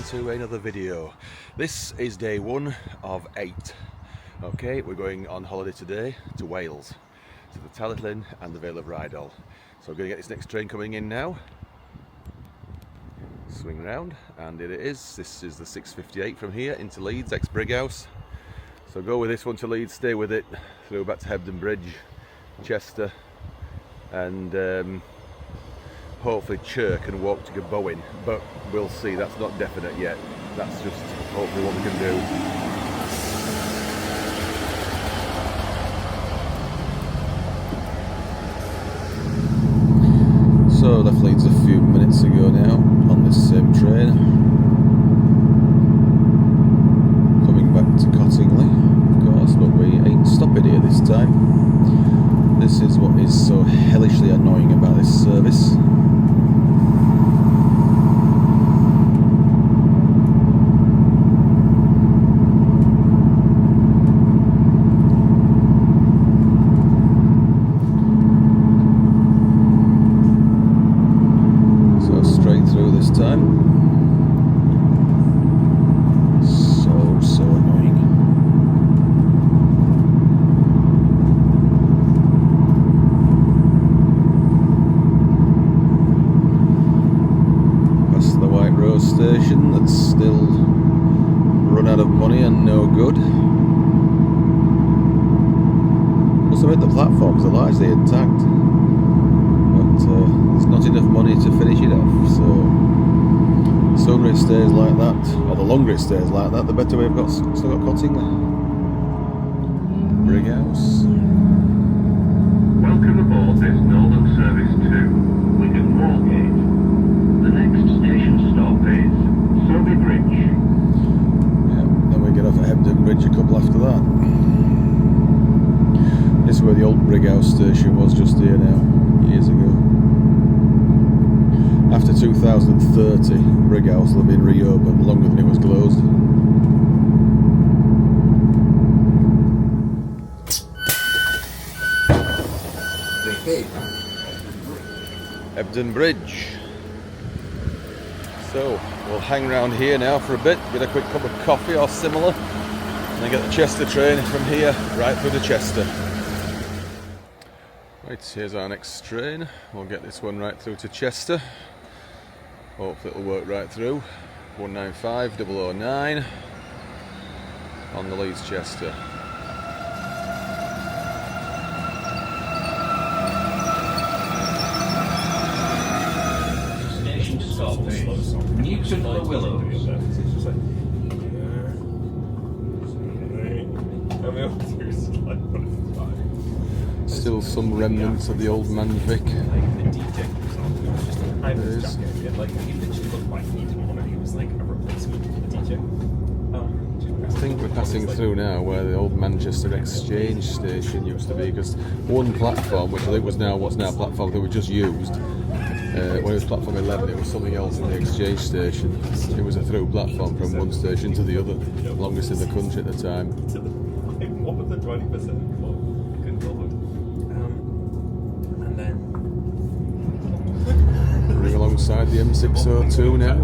to another video. This is day 1 of 8. Okay, we're going on holiday today to Wales, to the Talyllyn and the Vale of Rheidol. So we're going to get this next train coming in now. Swing round, and here it is. This is the 6:58 from here into Leeds, ex-Brighouse. So go with this one to Leeds, stay with it through back to Hebden Bridge, Chester, and hopefully Chirk and walk to Gobowen, but we'll see. That's not definite yet. That's just hopefully what we can do. So left Leeds a few minutes ago now on this same train, coming back to Cottingley, of course, but we ain't stopping here this time. This is what is so hellishly annoying about this service. Time. So annoying. Past the White Rose station that's still run out of money and no good. Must admit the platforms are largely intact, but there's not enough money to finish it off, so the sooner it stays like that, or the longer it stays like that, the better we've still got Cottingley. Brighouse. Welcome aboard this Northern Service 2, Wigan Moorgate. The next station stop is Soby Bridge. Yeah, then we get off at Hebden Bridge a couple after that. This is where the old Brighouse station was, just here now, years ago. After 2030, Brighouse will have been reopened longer than it was closed. Hebden Bridge. So we'll hang around here now for a bit, get a quick cup of coffee or similar, and then get the Chester train from here right through to Chester. Right, here's our next train. We'll get this one right through to Chester. Hopefully it'll work right through. 195009 on the Leeds Chester. Station stop is Newton Le Willows. Still some remnants of the old man Vic. I think we're passing through now where the old Manchester Exchange station used to be, because one platform, which I think was now what's now platform that we just used, when it was platform 11, it was something else in the Exchange station. It was a through platform from one station to the other, longest in the country at the time. What was the 20%? Ring alongside the M602 now.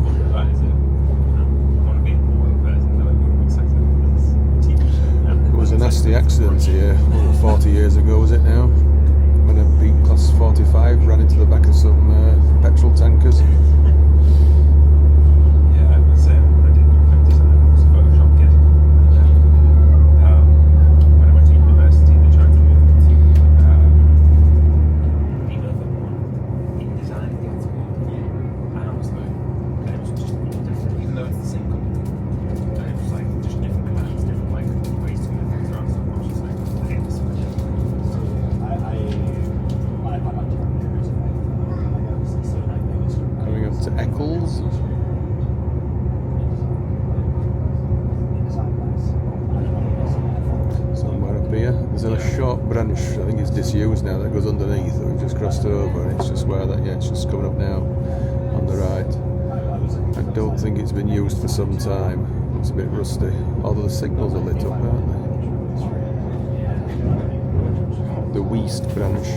There was a nasty accident here over 40 years ago, was it now? When a B-Class 45 ran into the back of some petrol tankers. Yeah, I was saying when I did graphic design, I was a Photoshop kid. And when I went to university, they tried to move into another one in design again. And I was like, and it was just different, even though it's the same company. And it was like just different commands, different like ways to move things around. So I was just like, I hate this. So Coming up to Eccles. Somewhere up here. There's a short branch, I think it's disused now, that goes underneath that we've just crossed over, and it's just where that, yeah, it's just coming up now on the right. I don't think it's been used for some time. It's a bit rusty, although the signals are lit up, aren't they? The West branch.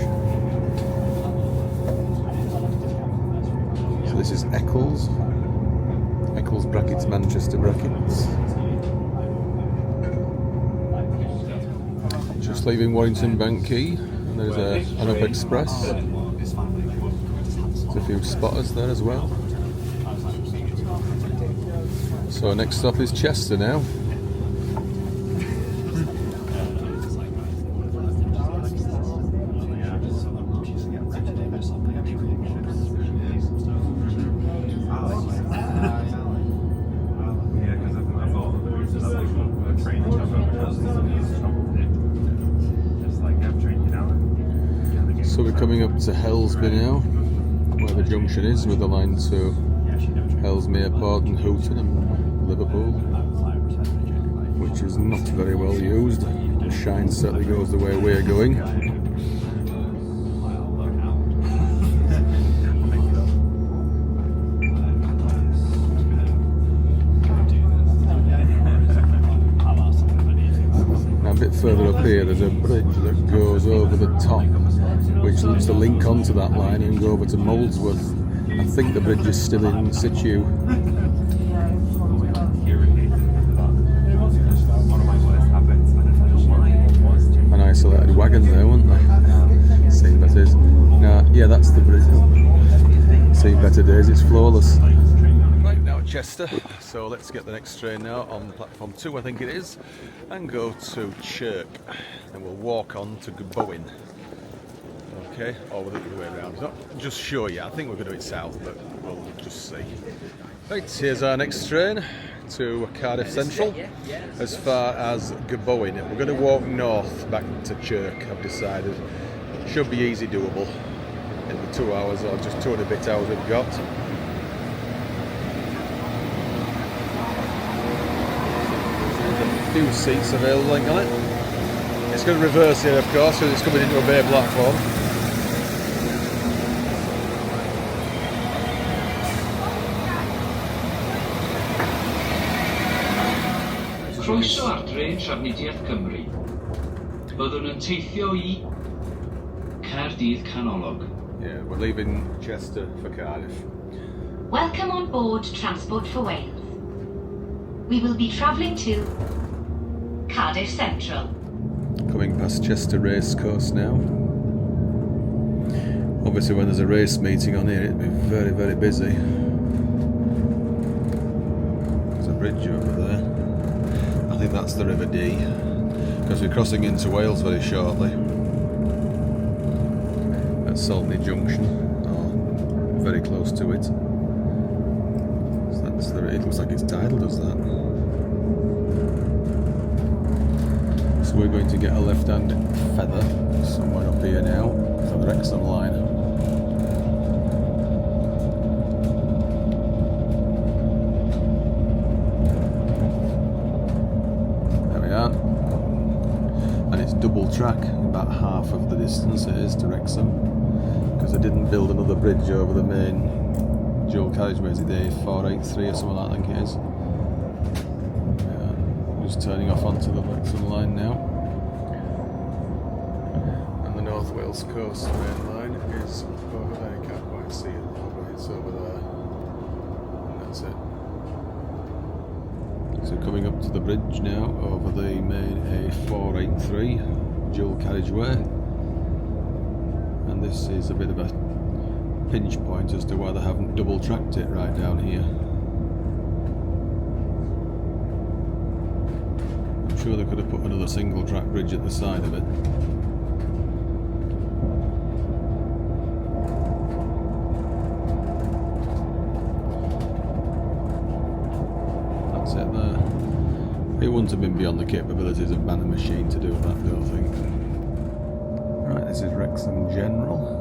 So this is Eccles. Eccles brackets, Manchester brackets. Just leaving Warrington Bank Quay, and there's an Up Express. There's a few spotters there as well. So next stop is Chester now. So we're coming up to Helsby now, where the junction is with the line to Hellesmere Port and Houghton and Liverpool, which is not very well used. The shine certainly goes the way we're going. Now a bit further up here there's a bridge that goes over the top, which looks to link onto that line and go over to Molesworth. I think the bridge is still in situ. An isolated wagon there, wasn't there? Seen better days. No, yeah, that's the bridge. Seen better days, it's flawless. Right, now at Chester, so let's get the next train now on platform 2, I think it is, and go to Chirk. And we'll walk on to Gobowen. Okay, or the other way around. Not just show you, I think we're going to do it south, but we'll just see. Right, here's our next train to Cardiff Central, as far as Gobowen. We're going to walk north back to Chirk, I've decided. Should be easy doable in the 2 hours, or just 2 and a bit hours we've got. There's a few seats available on it. It's going to reverse here, of course, because it's coming into a bay platform. Croeso ar drên Trafnidiaeth Cymru. Byddwn yn teithio I Caerdydd Canolog. Yeah, we're leaving Chester for Cardiff. Welcome on board Transport for Wales. We will be travelling to Cardiff Central. Coming past Chester Racecourse now. Obviously when there's a race meeting on here it'd be very, very busy. There's a bridge over there. I think that's the River Dee, because we're crossing into Wales very shortly. At Saltney Junction, or very close to it. So that's it looks like it's tidal, does that? So we're going to get a left-hand feather somewhere up here now for the Wrexham line. There we are. And it's double track, about half of the distance it is to Wrexham, because they didn't build another bridge over the main dual carriageway, is it the A483 or something like that, I think it is. Just turning off onto the Wrexham line now, and the North Wales Coast main line is over there. You can't quite see it, but it's over there, and that's it. So coming up to the bridge now over the main A483 dual carriageway, and this is a bit of a pinch point as to why they haven't double tracked it right down here. I'm sure they could have put another single track bridge at the side of it. That's it there. It wouldn't have been beyond the capabilities of man and machine to do that, I don't think. Right, this is Wrexham General.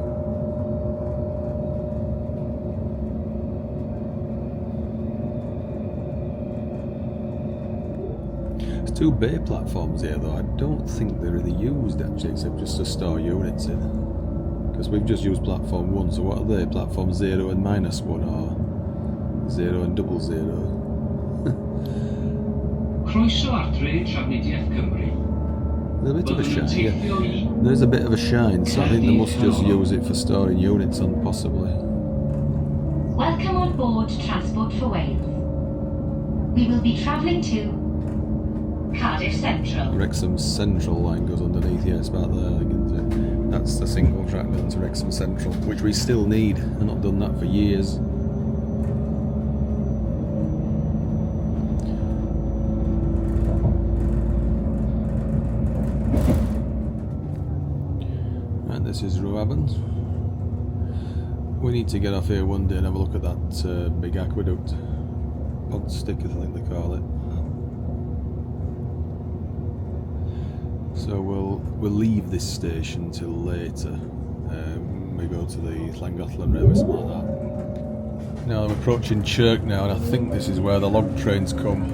Two bay platforms here though. I don't think they're really used actually, except just to store units in, because we've just used platform 1, so what are they? Platform 0 and -1, or 0 and 00? Croeso ar drên Trafnidiaeth Cymru. There's a bit of a shine, yeah. There's a bit of a shine, so I think they must just use it for storing units on, possibly. Welcome on board Transport for Wales. We will be travelling to Cardiff Central. Wrexham Central line goes underneath, yeah, it's about there, I think, isn't it? That's the single track down to Wrexham Central, which we still need. I've not done that for years. And this is Rheidol. We need to get off here one day and have a look at that big aqueduct. Pod stickers, I think they call it. So we'll leave this station till later. We go to the Llangollen Railway, something like that. Now I'm approaching Chirk now, and I think this is where the log trains come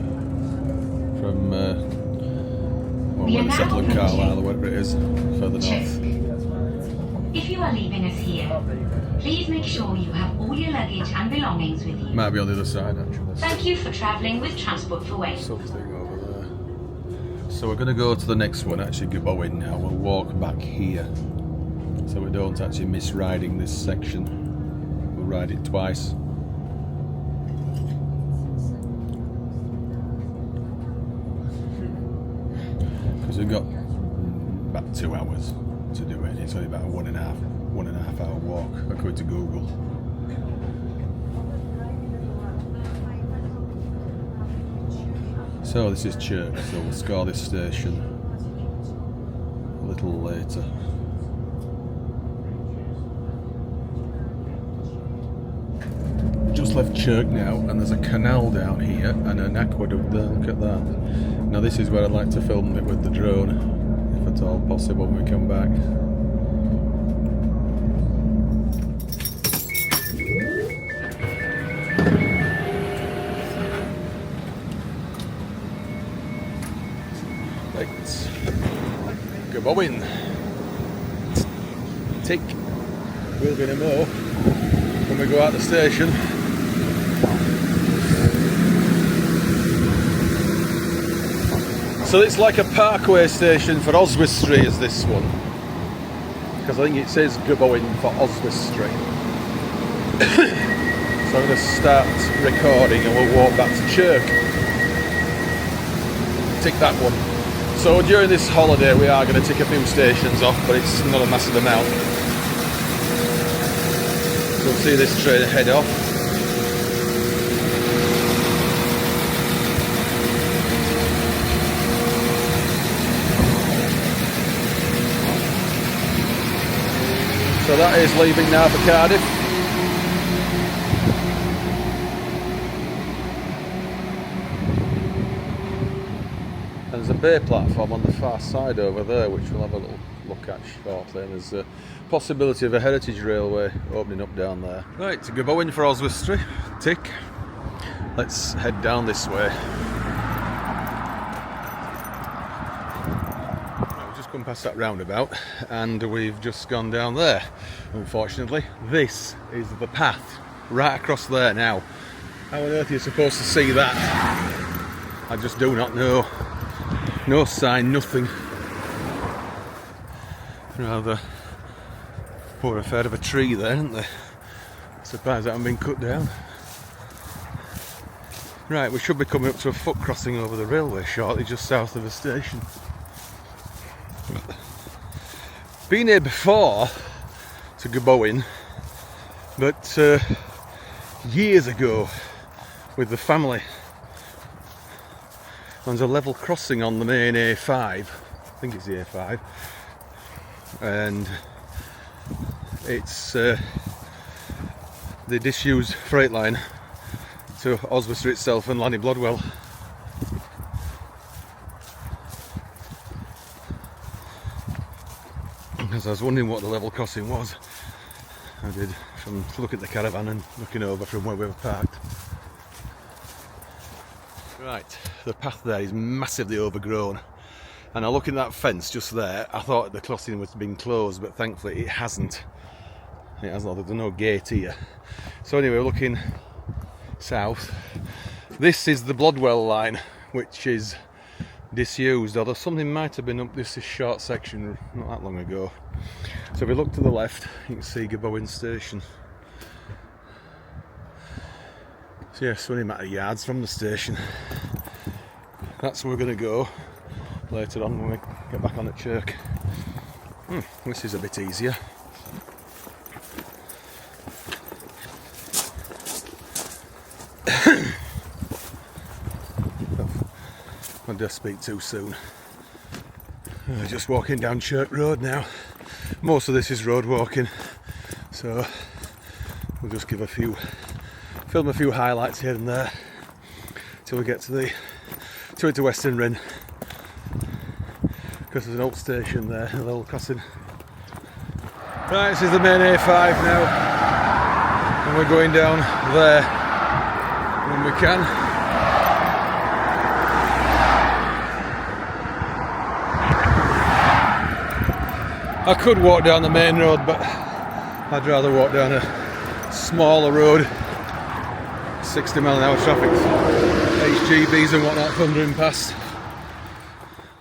from. Well, where the Settlement Carlisle or whatever it is, further north. If you are leaving us here, please make sure you have all your luggage and belongings with you. Might be on the other side actually. Thank you for travelling with Transport for Wales. Something over there. So we're going to go to the next one, actually Gobowen now. We'll walk back here, so we don't actually miss riding this section. We'll ride it twice. Because we've got about 2 hours to do it. It's only about a one and a half hour walk, according to Google. So this is Chirk, so we'll score this station a little later. Just left Chirk now, and there's a canal down here and an aqueduct there, look at that. Now this is where I'd like to film it with the drone, if at all possible when we come back. Gobowen. Tick. We'll be in a mo when we go out the station. So it's like a parkway station for Oswestry, is this one? Because I think it says Gobowen for Oswestry. So I'm going to start recording and we'll walk back to Chirk. Tick that one. So during this holiday we are going to tick a few stations off, but it's not a massive amount. So we'll see this train head off. So that is leaving now for Cardiff. There's a bay platform on the far side over there, which we'll have a little look at shortly, and there's a possibility of a heritage railway opening up down there. Right, to Gobowen for Oswestry, tick. Let's head down this way. Right, we've just come past that roundabout and we've just gone down there, unfortunately. This is the path right across there now. How on earth are you supposed to see that? I just do not know. No sign, nothing. Rather poor affair of a tree there, isn't there? Surprised that hasn't been cut down. Right, we should be coming up to a foot crossing over the railway shortly, just south of the station. Been here before to Gobowen, but years ago with the family. There's a level crossing on the main A5, I think it's the A5, and it's the disused freight line to Oswestry itself and Lanny Blodwell. Because I was wondering what the level crossing was, I did, from looking at the caravan and looking over from where we were parked. Right, the path there is massively overgrown, and I look at that fence just there. I thought the crossing was being closed, but thankfully it hasn't. It has not. There's no gate here. So anyway, we're looking south. This is the Blodwell line, which is disused, although something might have been up this short section not that long ago. So if we look to the left, you can see Gobowen Station. So yeah, it's only a matter of yards from the station. That's where we're going to go later on when we get back on at Chirk. This is a bit easier. Oh, did I speak too soon? Just walking down Chirk Road now. Most of this is road walking, so we'll just give film a few highlights here and there till we get to Western Rin, because there's an old station there, a little crossing. Right, this is the main A5 now, and we're going down there when we can. I could walk down the main road, but I'd rather walk down a smaller road. 60 mile an hour traffic, HGVs and whatnot thundering past.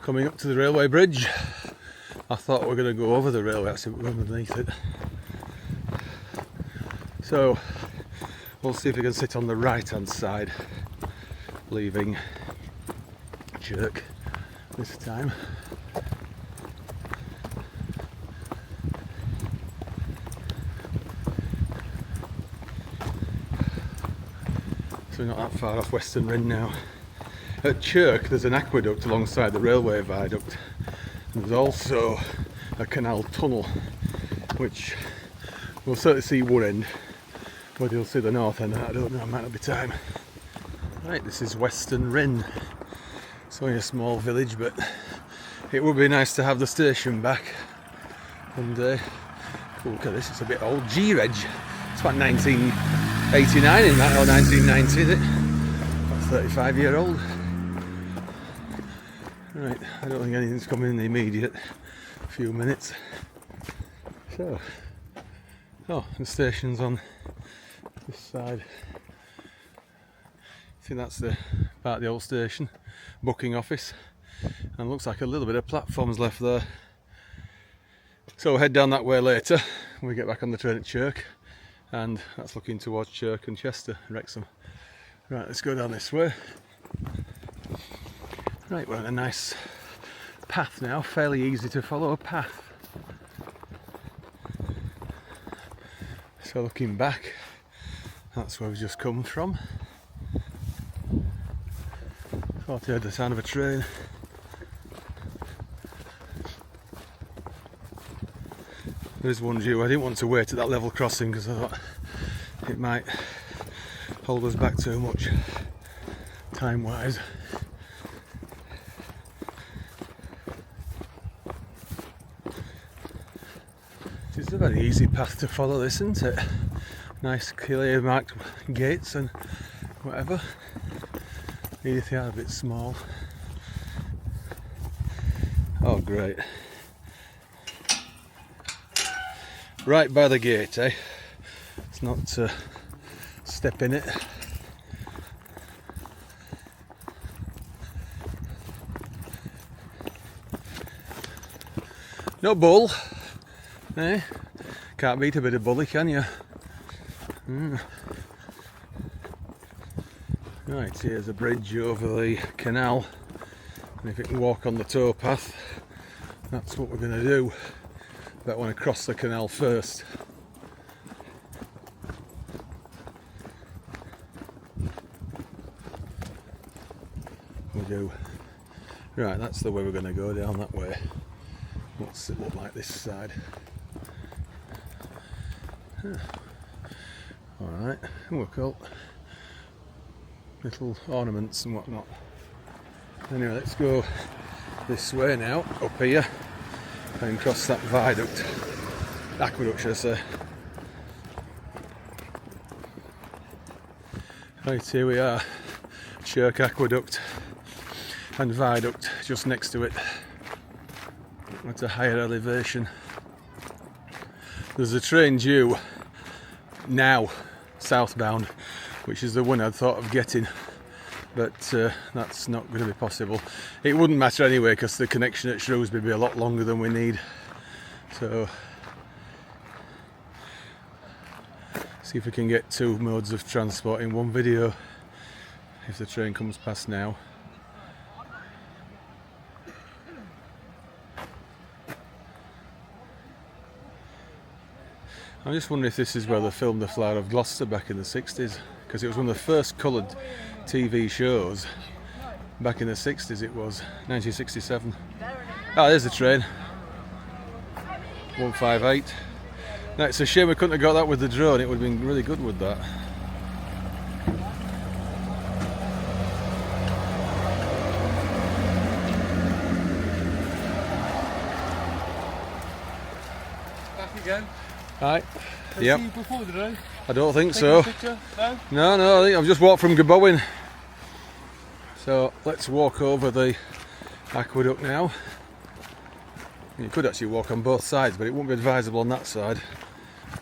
Coming up to the railway bridge. I thought we were going to go over the railway, actually, but we're underneath it. So we'll see if we can sit on the right hand side, leaving Chirk this time. So we're not that far off Western Rin now. At Chirk there's an aqueduct alongside the railway viaduct, and there's also a canal tunnel, which we'll certainly see one end. Whether you'll see the north end, I don't know, it might not be time. Right, this is Western Rin. It's only a small village, but it would be nice to have the station back. And cool, look at this, it's a bit old. G-Reg, it's about 1989 in that, or 1990 is it? About 35-year-old. Right, I don't think anything's coming in the immediate few minutes. So, oh, the station's on this side. I think that's the part of the old station, booking office, and looks like a little bit of platforms left there. So we'll head down that way later when we get back on the train at Chirk, and that's looking towards Chirk and Chester, Wrexham. Right, let's go down this way. Right, we're on a nice path now, fairly easy to follow a path. So looking back, that's where we've just come from. Thought I heard the sound of a train. There's one due. I didn't want to wait at that level crossing because I thought it might hold us back too much time wise. It's a very easy path to follow, this, isn't it? Nice clear marked gates and whatever. Even if they are a bit small. Oh great. Right by the gate, eh? It's not step in it. No bull, eh? Can't beat a bit of bully, can you? Right, here's a bridge over the canal, and if it can walk on the towpath, that's what we're going to do. But I want to cross the canal first. We do. Right, that's the way we're going to go, down that way. What's it look like this side? Alright, look up. Little ornaments and whatnot. Anyway, let's go this way now, up here, and cross that viaduct. Aqueduct, should I say. Right, here we are. Chirk Aqueduct and viaduct just next to it. At a higher elevation. There's a train due now, southbound, which is the one I'd thought of getting, but that's not going to be possible. It wouldn't matter anyway, because the connection at Shrewsbury would be a lot longer than we need. So See if we can get two modes of transport in one video if the train comes past now. I'm just wondering if this is where they filmed The Flower of Gloucester back in the 60s, because it was one of the first coloured TV shows back in the 60s. It was 1967. Ah, there's the train. 158. Now, it's a shame we couldn't have got that with the drone. It would have been really good with that. Back again. Right. Have Yep. you seen you before today? I don't think Taking so. a picture? No? No, I think I've just walked from Gobowen. So let's walk over the aqueduct now. You could actually walk on both sides, but it won't be advisable on that side.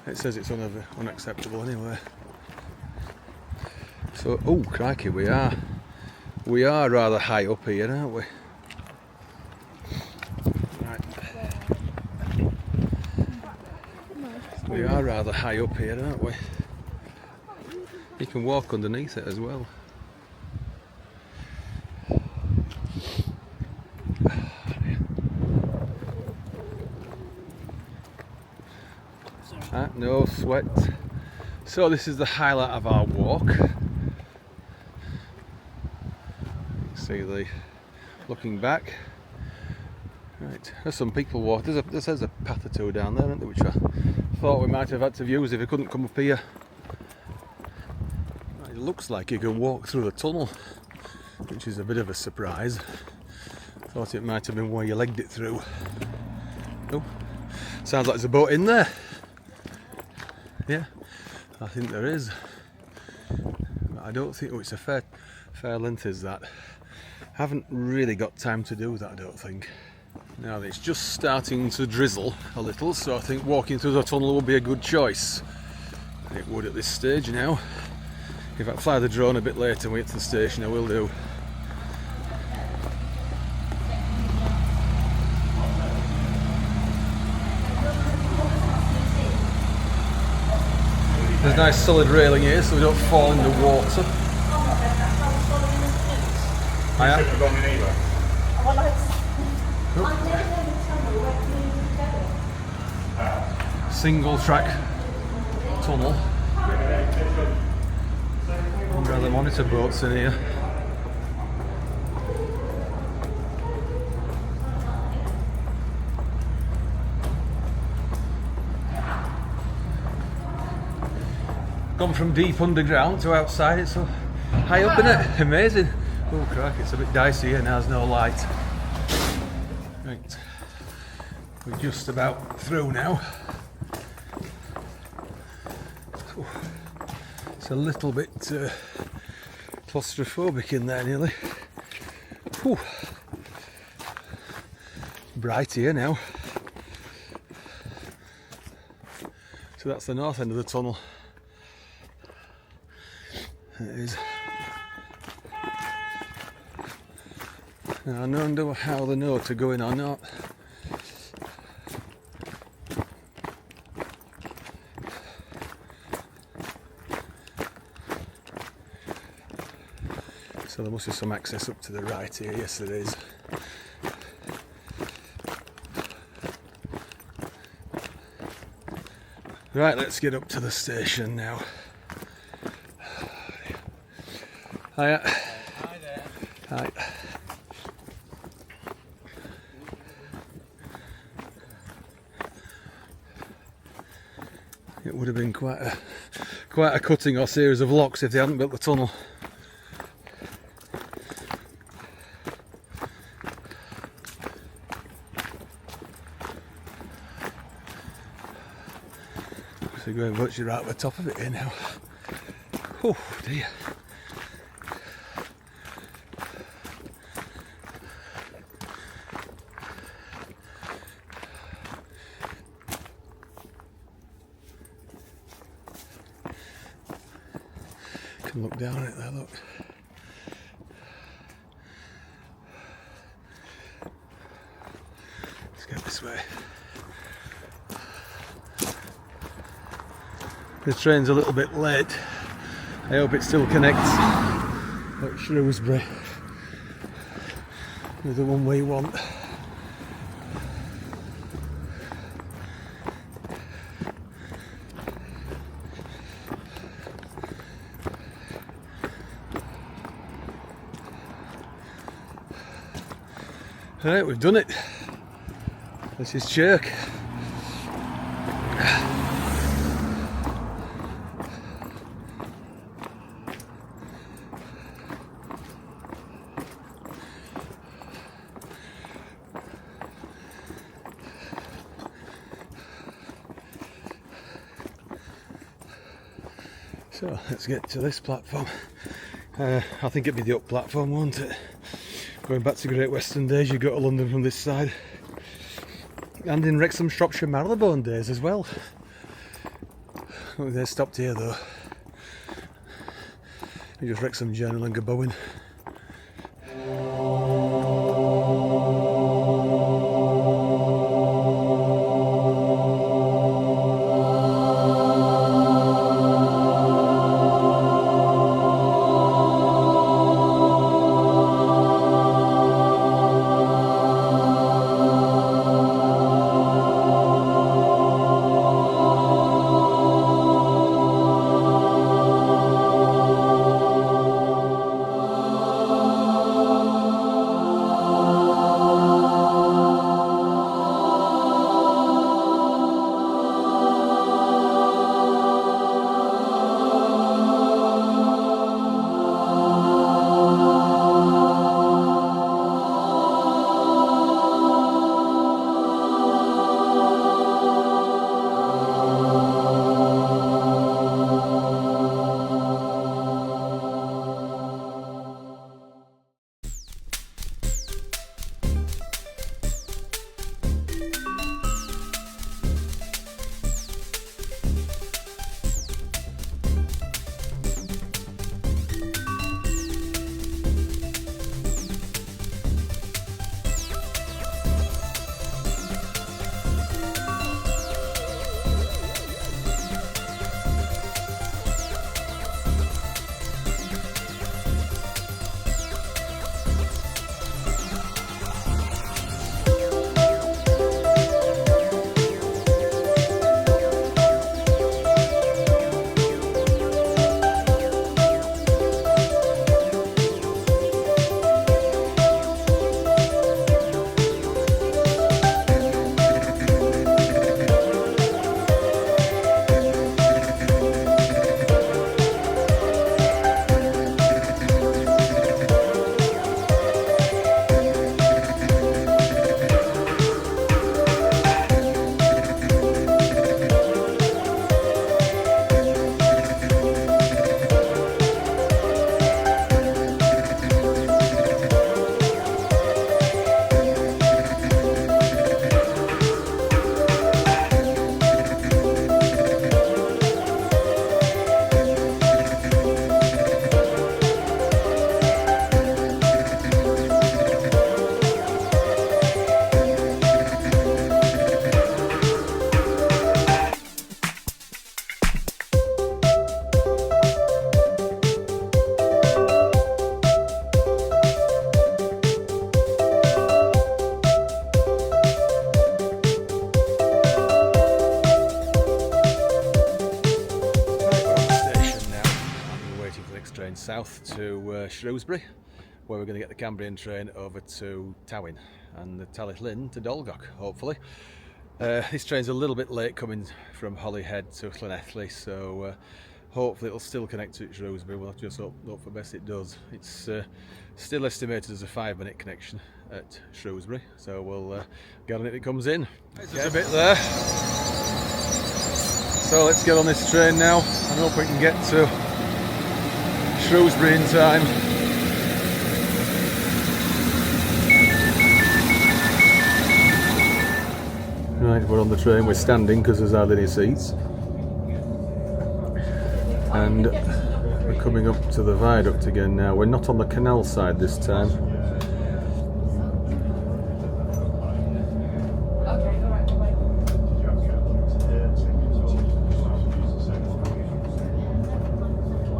It says it's unacceptable anyway. So, oh crikey, we are rather high up here, aren't we? Right. We are rather high up here, aren't we? You can walk underneath it as well. No sweat. So this is the highlight of our walk. See the looking back. Right, there's some people walking. There's a path or two down there, isn't there, which I thought we might have had to use if we couldn't come up here. It looks like you can walk through the tunnel, which is a bit of a surprise. Thought it might have been where you legged it through. Oh, sounds like there's a boat in there. Yeah, I think there is. I don't think it's a fair length, is that? Haven't really got time to do that, I don't think. Now it's just starting to drizzle a little, so I think walking through the tunnel would be a good choice. It would at this stage now. If I fly the drone a bit later and we get to the station, I will do. There's a nice solid railing here so we don't fall in the water. I am. Single track tunnel. We've got the monitor boats in here. Gone from deep underground to outside, it's so high up, isn't it? Amazing. Oh crack, it's a bit dicey here now, there's no light. Right, we're just about through now. It's a little bit claustrophobic in there nearly. Whew. Bright here now. So that's the north end of the tunnel. It is. Now, I don't know how they know to go in or not. So there must be some access up to the right here. Yes, there is. Right, let's get up to the station now. Hiya. Hi there. Hi. It would have been quite a cutting or series of locks if they hadn't built the tunnel. So we're going virtually right at the top of it here now. Oh dear. Can look down at it there, look. Let's get this way. The train's a little bit late. I hope it still connects at Shrewsbury with the one we want. Right, we've done it. This is Chirk. So let's get to this platform. I think it'd be the up platform, won't it? Going back to Great Western days, you go to London from this side. And in Wrexham, Shropshire, Marylebone days as well. They stopped here though. Just Wrexham Journal and Gobowen. South to Shrewsbury, where we're going to get the Cambrian train over to Talyllyn and the Talyllyn to Dolgok, hopefully. This train's a little bit late coming from Holyhead to Llanelli, so hopefully it'll still connect to Shrewsbury. We'll just hope for best it does. It's still estimated as a 5-minute connection at Shrewsbury, so we'll get on it when it comes in. There's a bit there. So let's get on this train now and hope we can get to Shrewsbury in time. Right, we're on the train, we're standing because there's hardly any seats. And we're coming up to the viaduct again now. We're not on the canal side this time.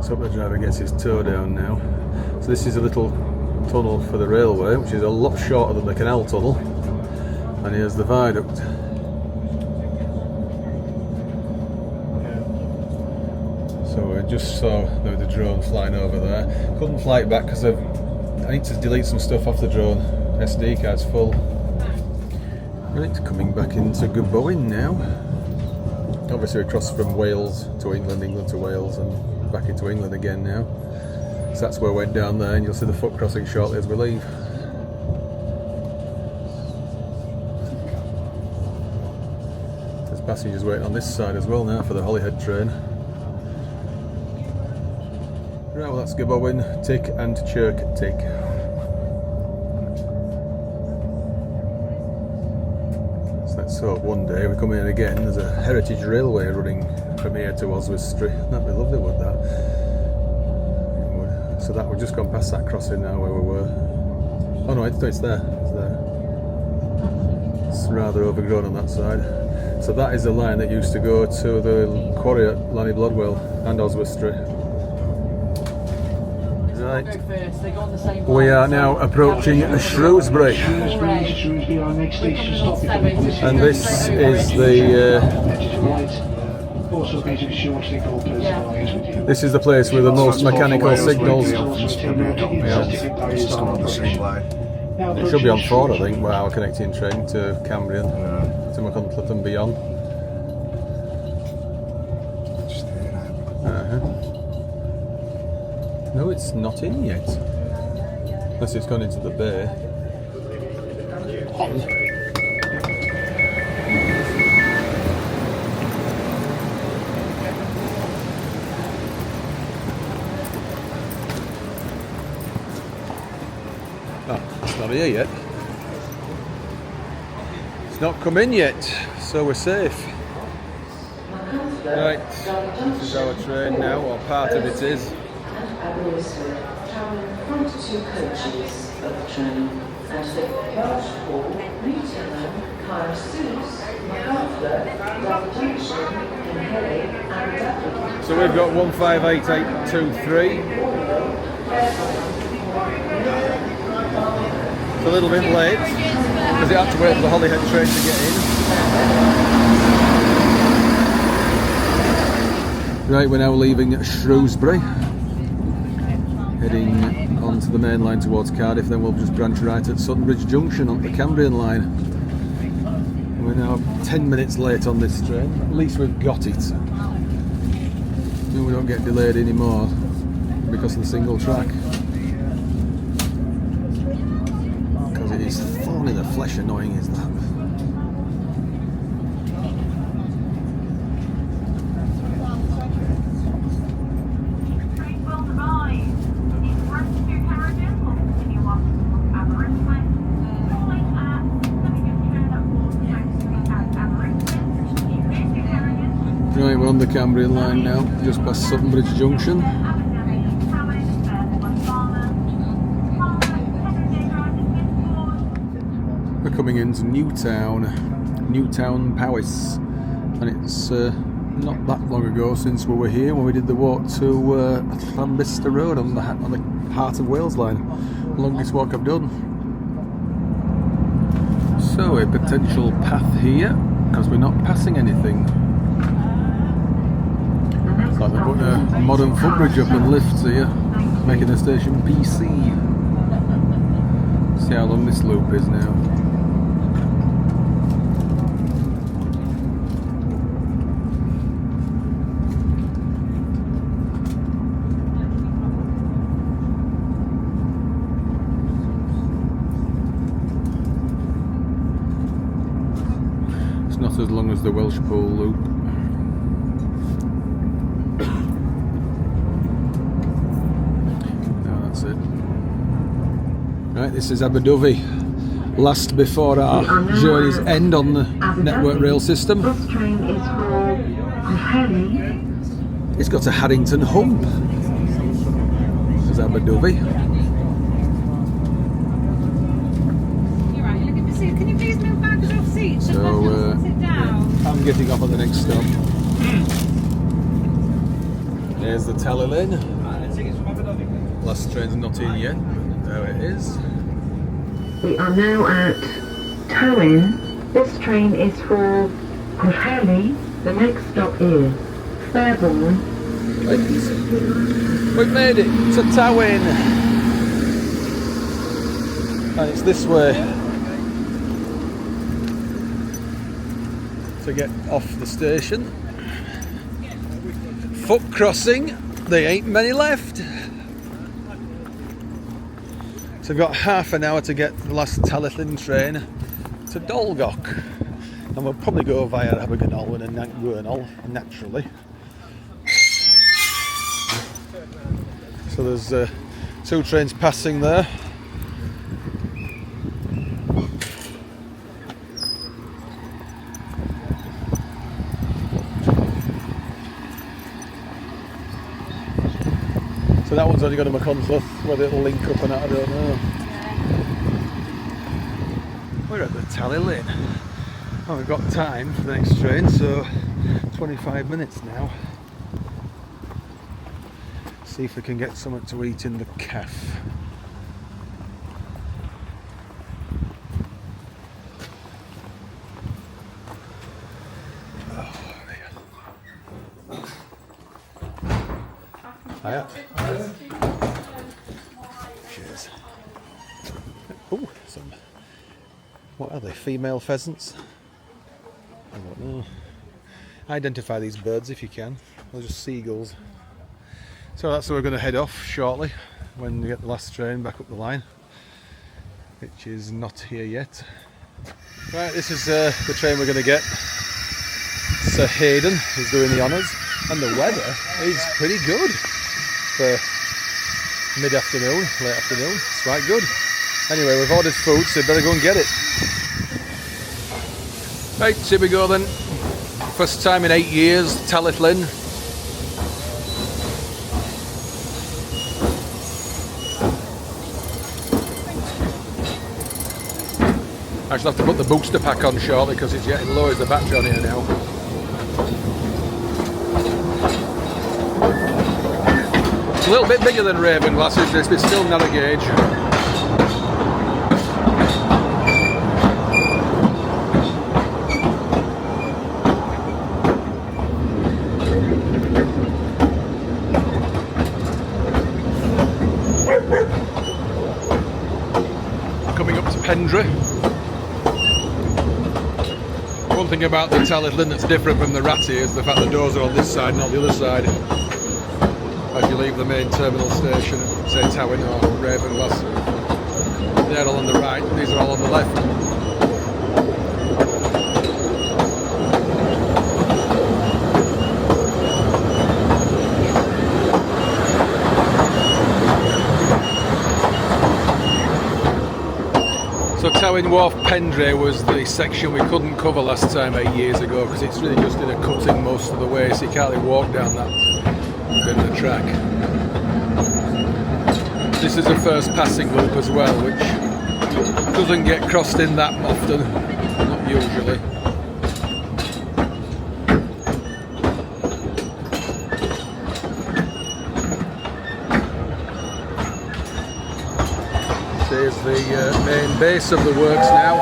Let's hope the driver gets his toe down now. So this is a little tunnel for the railway, which is a lot shorter than the canal tunnel. And here's the viaduct. So I just saw the drone flying over there. Couldn't fly it back because I need to delete some stuff off the drone. SD card's full. Right, coming back into Gobowen now. Obviously we crossed from Wales to England, England to Wales, and back into England again now. So that's where we went down there, and you'll see the foot crossing shortly as we leave. There's passengers waiting on this side as well now for the Holyhead train. Right, well that's Gobowen, tick, and Chirk, tick. So let's hope one day we come in again, there's a heritage railway running from here to Oswestry. That'd be lovely, would that? It would. So that we've just gone past that crossing now where we were. Oh no, it's there, it's there. It's rather overgrown on that side. So that is the line that used to go to the quarry at Lanny Bloodwell and Oswestry. Right. We are now approaching Shrewsbury, and this is the place with the most mechanical signals. It should be on 4, I think, our connecting train to Cambrian, to Machuntleth and beyond. No, it's not in yet. Unless it's gone into the bay. Oh, it's not here yet. It's not come in yet, so we're safe. Right, this is our train now, or part of it is. Travelling front 2 coaches of the train and the Barge Hall, Retailer, Car Suits, MacArthur, Double Junction, and Helly, and Dublin. So we've got 158823. It's a little bit late because it had to wait for the Holyhead train to get in. Right, we're now leaving Shrewsbury, heading onto the main line towards Cardiff, then we'll just branch right at Sutton Bridge Junction on the Cambrian line. We're now 10 minutes late on this train. At least we've got it. We don't get delayed anymore because of the single track. Because it is thorn in the flesh annoying, is that? Right, we're on the Cambrian line now, just past Sutton Bridge Junction. We're coming into Newtown Powys, and it's not that long ago since we were here when we did the walk to Llanbista Road on the Heart of Wales line. Longest walk I've done. So a potential path here, because we're not passing anything. It's like they're putting a modern footbridge up and lifts here, making the station PC. See how long this loop is now. It's not as long as the Welsh Pool loop. Right, this is Aberdyfi, last before our journey's end on the Network Rail system. This train is for Helly. It's got a Harrington hump. This is Aberdyfi. You're right, look at the seat. Can you please move back to your seat? So sit down. I'm getting off at the next stop. Here's the Talyllyn. Last train's not in yet. There it is. We are now at Talyllyn. This train is for Vale. The next stop is Fairbourne. We've made it to Talyllyn. And it's this way to get off the station. Foot crossing, there ain't many left. So we've got half an hour to get the last Talyllyn train to Dolgok. And we'll probably go via Abergynolwyn and Gwernol, naturally. So there's 2 trains passing there. So that one's only got a Maconthus, whether it'll link up or not, I don't know. We're at the Talyllyn. Oh, we've got time for the next train, so 25 minutes now. See if we can get something to eat in the cafe. Hiya. Cheers. Oh, some. What are they? Female pheasants? I don't know. Identify these birds if you can. They're just seagulls. So that's where we're going to head off shortly when we get the last train back up the line, which is not here yet. Right, this is the train we're going to get. Sir Hayden is doing the honours, and the weather is pretty good for mid-afternoon, late afternoon. It's quite good. Anyway, we've ordered food, so better go and get it. Right, here we go then. First time in 8 years, Talyllyn. I shall have to put the booster pack on shortly because it's getting low as the battery on here now. It's a little bit bigger than Raven glasses, this, but still not a gauge. Coming up to Pendra. One thing about the Talyllyn that's different from the Ratty is the fact the doors are on this side, not the other side. As you leave the main terminal station at, say, Towyn or Ravenglass, they're all on the right, these are all on the left. So Towyn Wharf Pendray was the section we couldn't cover last time 8 years ago because it's really just in a cutting most of the way, so you can't really walk down that bit of the track. This is the first passing loop as well, which doesn't get crossed in that often, not usually. There's the main base of the works now.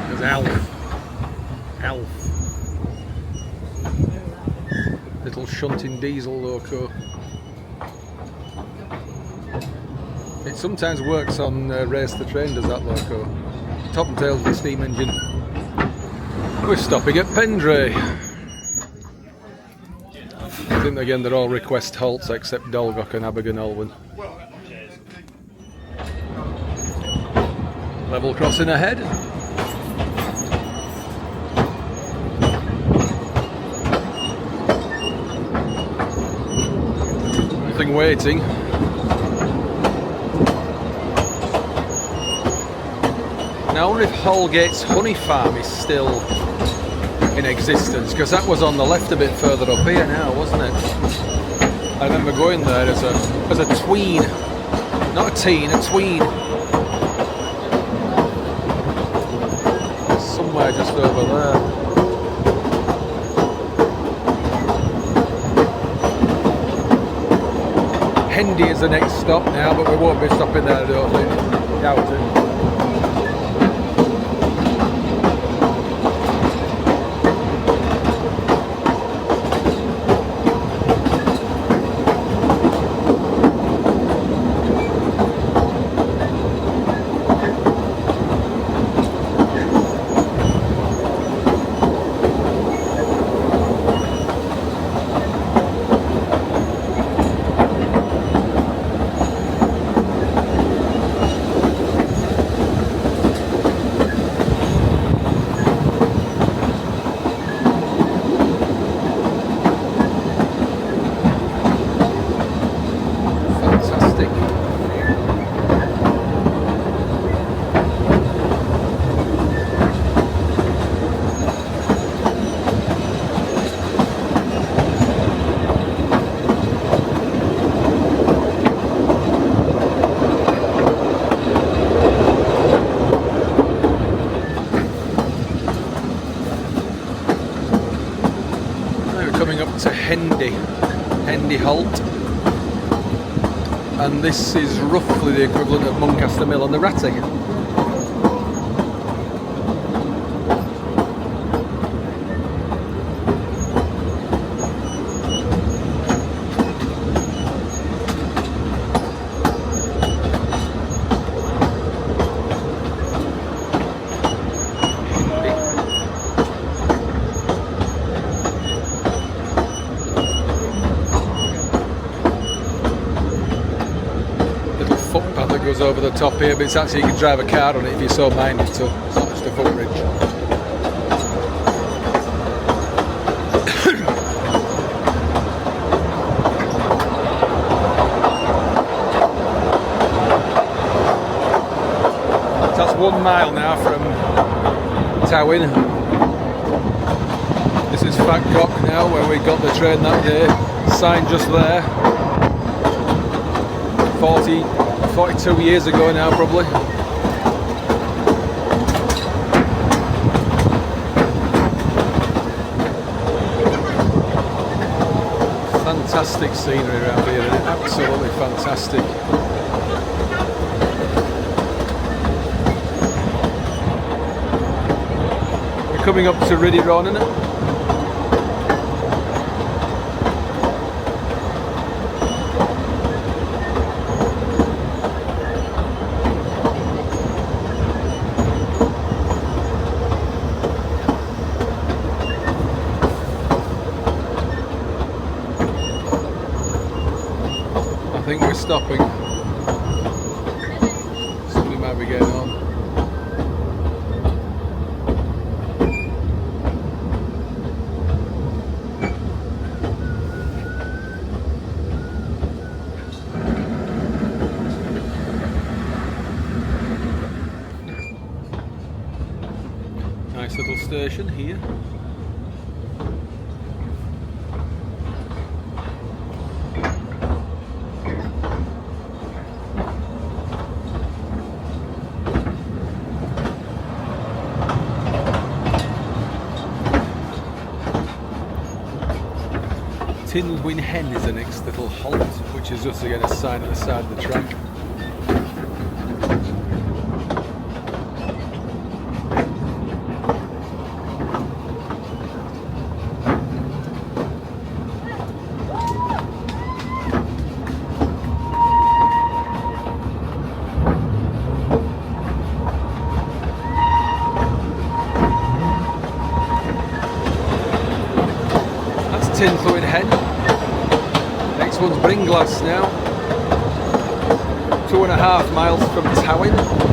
There's Alf. Little shunting diesel loco. It sometimes works on Race the Train, does that loco. Top and tail of the steam engine. We're stopping at Pendray. I think again they're all request halts except Dolgok and Abergynolwyn. Level crossing ahead. Nothing waiting. Now I wonder if Holgate's honey farm is still in existence, because that was on the left a bit further up here now, wasn't it? I remember going there as a tween, not a teen, a tween. Somewhere just over there. Hendy is the next stop now, but we won't be stopping there, I don't think. Doubt it. To Hendy Halt, and this is roughly the equivalent of Muncaster Mill on the Ratty. Footpath that goes over the top here, but it's actually you can drive a car on it if you're so minded to. It's not just a footbridge. That's 1 mile now from Talyllyn. This is Fatcock now, where we got the train that day. Sign just there. 42 years ago now, probably. Fantastic scenery around here, isn't it? Absolutely fantastic. We're coming up to Rheidol, isn't it? I think we're stopping. Somebody might be getting on. Nice little station here. Talyllyn Hen is the next little halt, which is just again a sign at the side of the track. Talyllyn Hen. Next one's Bringlass now. 2.5 miles from Talyllyn.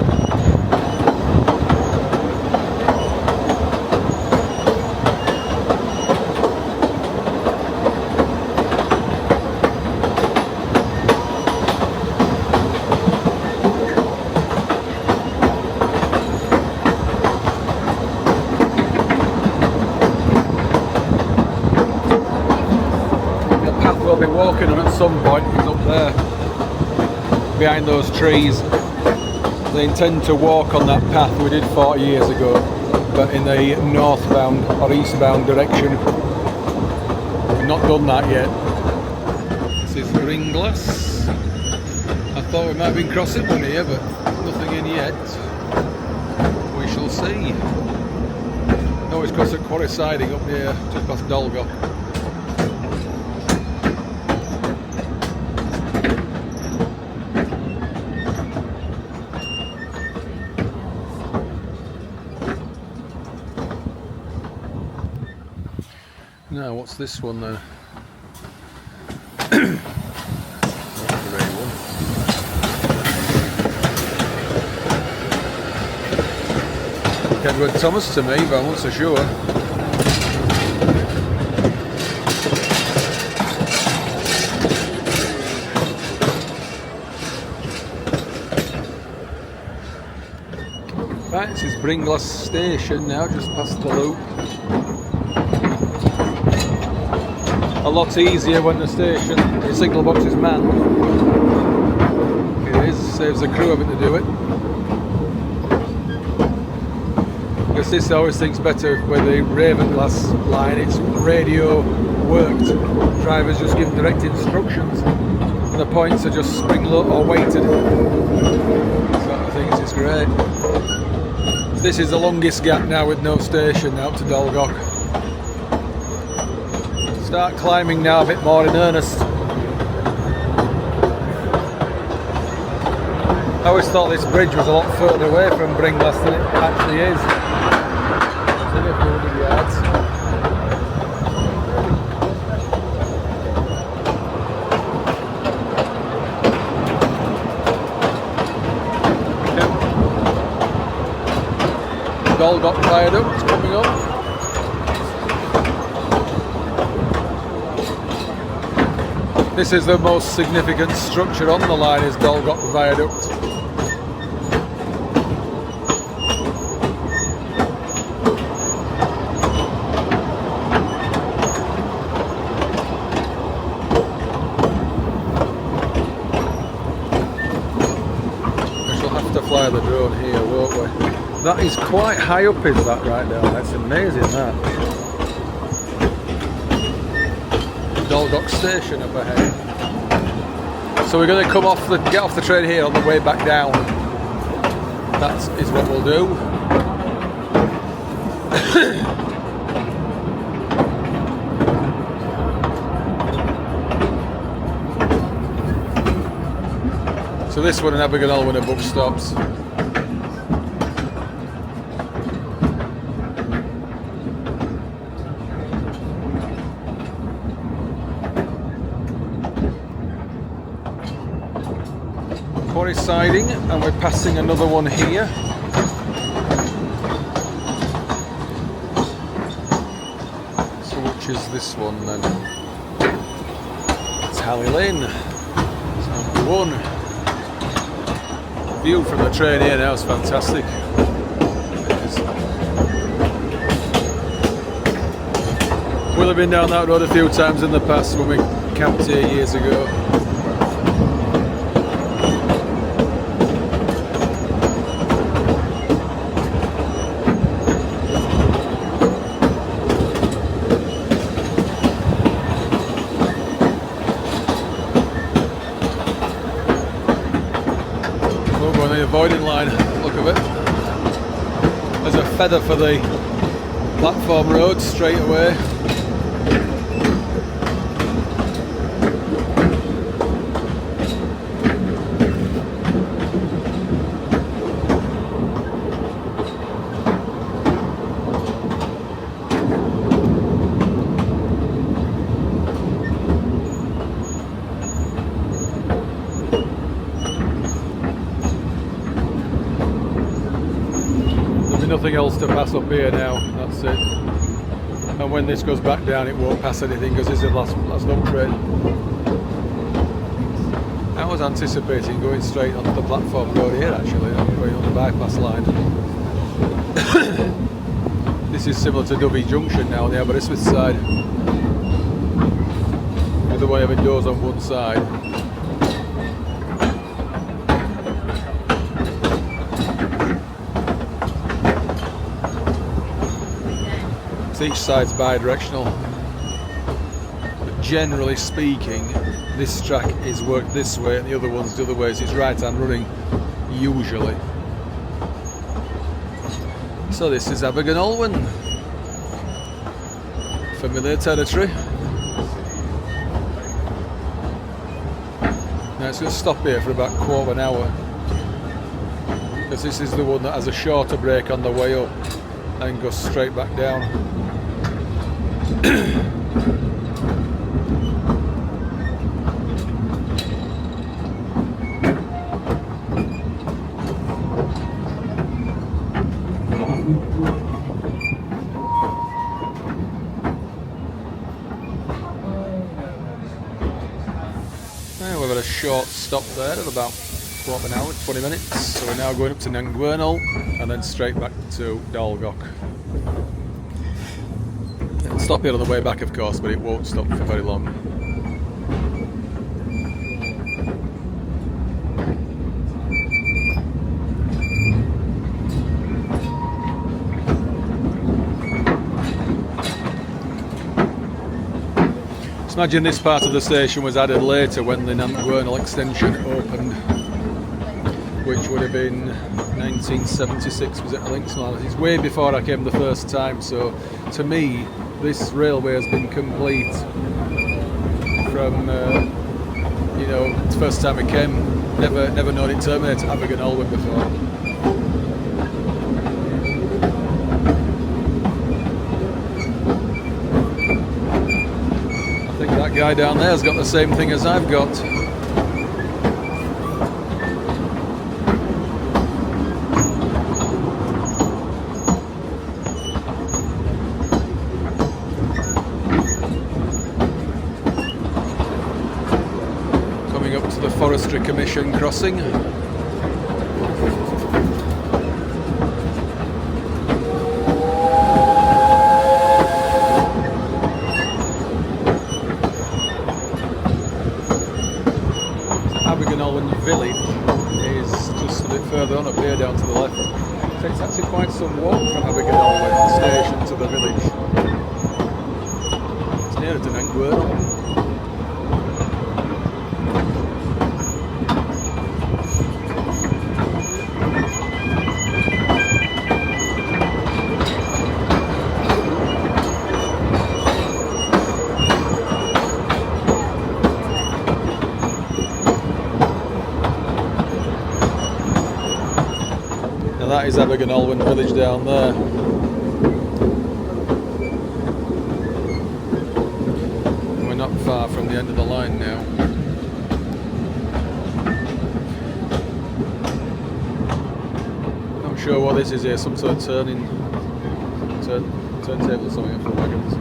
We'll be walking on at some point. It's up there behind those trees. They intend to walk on that path we did 40 years ago, but in the northbound or eastbound direction. We've not done that yet. This is Bringlass. Thought we might have been crossing one here, but nothing in yet. We shall see. No, it's crossed at Quarry Siding up near just past Dolgock. Now, what's this one then? That's the red one. Edward Thomas to me, but I'm not so sure. Right, this is Bringlass Station now, just past the loop. A lot easier when the station, the signal box is manned. It is, saves the crew having to do it. Because this always thinks better with the Ravenglass line, it's radio worked. Drivers just give direct instructions and the points are just spring low or weighted. So I think it's great. This is the longest gap now with no station out to Dolgock. Start climbing now a bit more in earnest. I always thought this bridge was a lot further away from Bringlass than it actually is. It's only a few hundred yards. Yep. Dolgock Viaduct coming up. This is the most significant structure on the line, is Dolgock Viaduct. We shall have to fly the drone here, won't we? That is quite high up, is that right now? That's amazing, that. Dolgock Station up ahead. So we're going to come off get off the train here on the way back down. That is what we'll do. So this one and Abergynolwyn are both stops. Quarry Siding, and we're passing another one here. So which is this one then? Talyllyn. It's number one. The view from the train here now is fantastic. We'll have been down that road a few times in the past when we camped here years ago. Avoiding line, look of it. There's a feather for the platform road straight away. Nothing else to pass up here now, that's it. And when this goes back down it won't pass anything because this is the last upgrade. I was anticipating going straight onto the platform road here actually, going on the bypass line. This is similar to Dovey Junction now on the Aberystwyth side. With the way having doors on one side. Each side's bi-directional, but generally speaking, this track is worked this way and the other one's the other way, so it's right hand running usually. So this is Abergynolwyn, familiar territory. Now it's going to stop here for about quarter of an hour, because this is the one that has a shorter break on the way up and goes straight back down. We've had a short stop there of about quarter of an hour, 20 minutes. So we're now going up to Nantgwernol and then straight back to Dalgoch. It'll stop here on the way back, of course, but it won't stop for very long. Just imagine this part of the station was added later when the Nantgwernol extension opened, which would have been 1976, was it? I think so. It's way before I came the first time, so to me this railway has been complete from you know, the first time I came. Never known it terminated at Abergynolwyn before. That guy down there has got the same thing as I've got. Coming up to the Forestry Commission crossing. Village is just a bit further on up here down to the left. So it's actually quite some walk from Abergynolwyn station to the village. It's nearer to Nantgwernol. That is Abergynolwyn village down there. We're not far from the end of the line now. Not sure what this is here, some sort of turntable or something for wagons.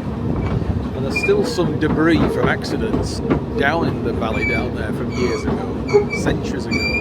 And there's still some debris from accidents down in the valley down there from years ago, centuries ago.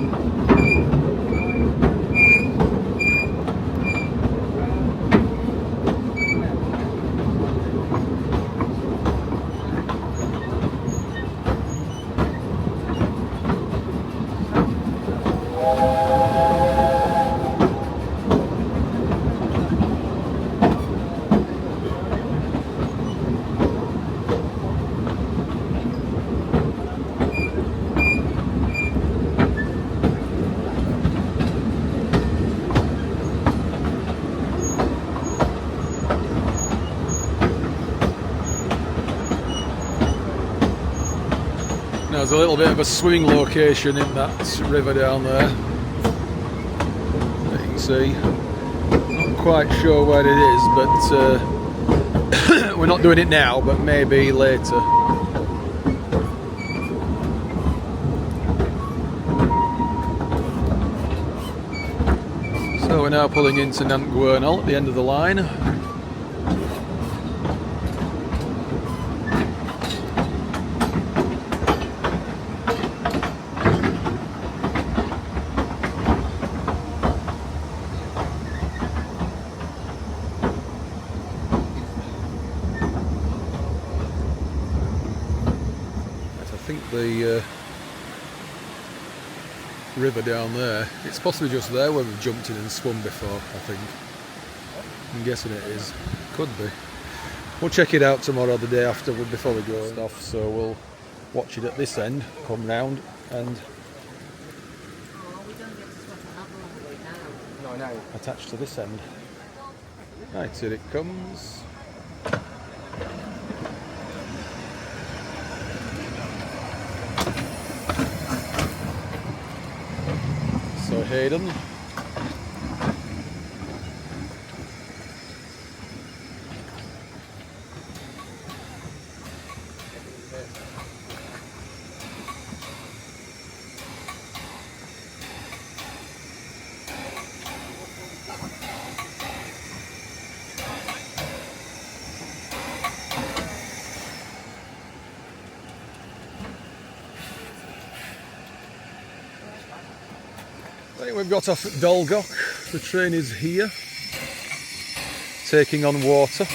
There's a little bit of a swimming location in that river down there that you can see. Not quite sure where it is, but we're not doing it now, but maybe later. So we're now pulling into Nantgwernol at the end of the line. I think the river down there, it's possibly just there where we've jumped in and swum before, I think. I'm guessing it is. Could be. We'll check it out tomorrow, the day after, before we go and off. So we'll watch it at this end, come round, and attach to this end. Right, here it comes. So Rheidol. I think we've got off at Dolgoch. The train is here, taking on water.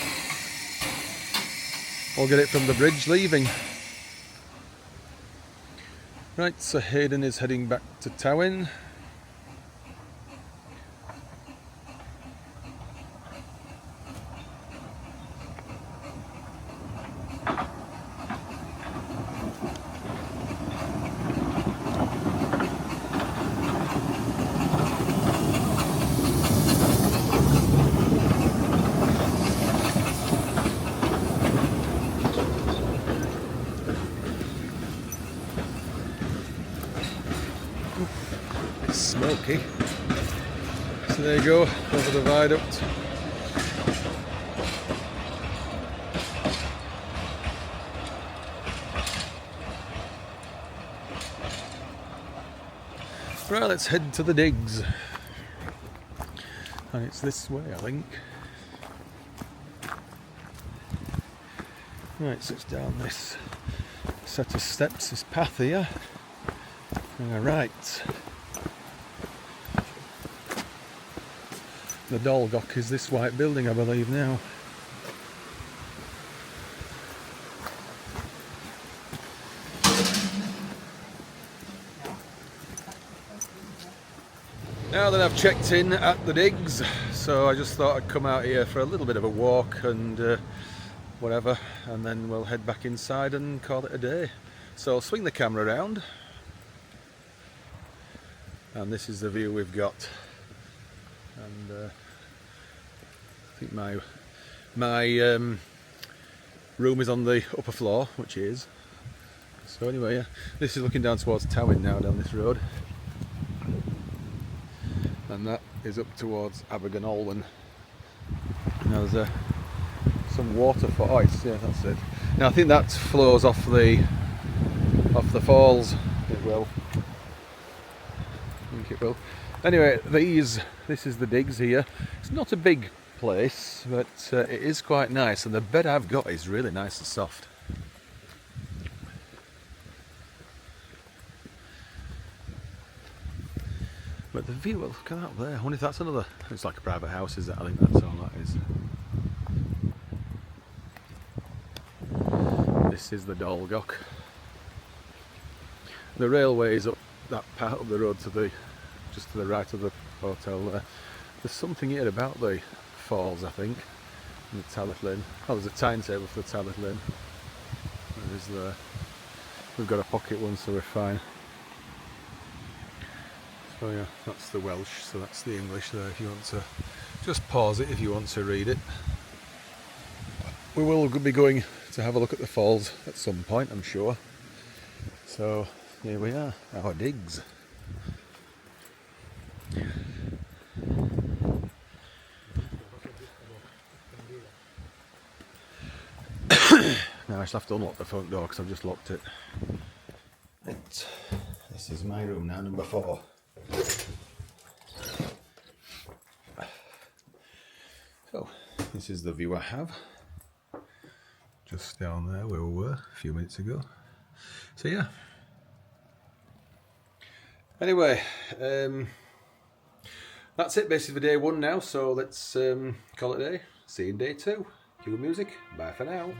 We'll get it from the bridge leaving. Right, so Hayden is heading back to Talyllyn. It's smoky. So there you go, over the viaduct. Right, let's head to the digs. And it's this way, I think. Right, so it's down this set of steps, this path here. And right. The Dolgoch is this white building, I believe, now. Now that I've checked in at the digs, so I just thought I'd come out here for a little bit of a walk and whatever, and then we'll head back inside and call it a day. So I'll swing the camera around, and this is the view we've got. And I think my room is on the upper floor, which is. So anyway, yeah, this is looking down towards Talyllyn now, down this road. And that is up towards Gobowen. Now there's some waterfall. Oh, yeah, that's it. Now I think that flows off the falls. It will. I think it will. Anyway, this is the digs here. It's not a big place, but it is quite nice, and the bed I've got is really nice and soft. But the view, look at that there. I wonder if that's another. It's like a private house, is it? I think that's all that is. This is the Dolgoch. The railway is up that part of the road to just to the right of the hotel there. There's something here about the falls, I think, and the Talyllyn. Oh, there's a timetable for the Talyllyn. There is there. We've got a pocket one, so we're fine. So yeah, that's the Welsh, so that's the English there if you want to just pause it if you want to read it. We will be going to have a look at the falls at some point, I'm sure. So here we are, our digs. Now I shall have to unlock the front door because I've just locked it. This is my room now, number 4. So this is the view I have, just down there where we were a few minutes ago. So yeah, anyway, that's it basically for day 1 now, so let's call it a day. See you in day 2. Cue music. Bye for now.